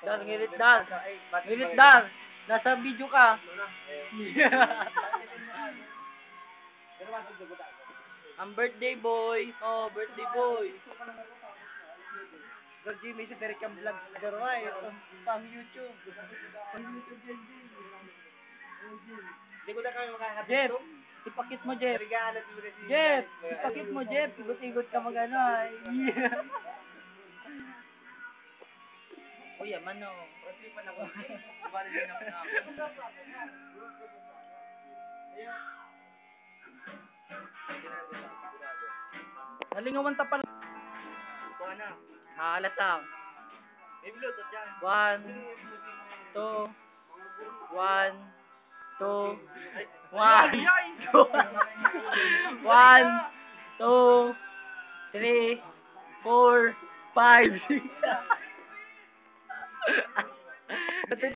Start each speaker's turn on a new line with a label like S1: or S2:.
S1: Dar, ngilit dar. Ngilit dar. Nasa video ka. Ang birthday boy. Oh, birthday boy.
S2: Sir Jimmy, si Derek ang vlog. Garwa eh. Pang YouTube. Hindi ko na kami
S1: Jeff,
S2: makakatito.
S1: ipakit mo, Jeff.
S2: Regalo si Jeff.
S1: Jeff, ipakit mo, Jeff. Igot-igot ka mag-ano. Uy, yaman o.
S2: Kasi pa na ko. Bali din ako na ako.
S1: Nalingawan ta pala.
S2: Ito na.
S1: Halatang.
S2: May Bluetooth yan.
S1: 1, 2, 1, 2, 1, 2, 3, 4, 5, 6.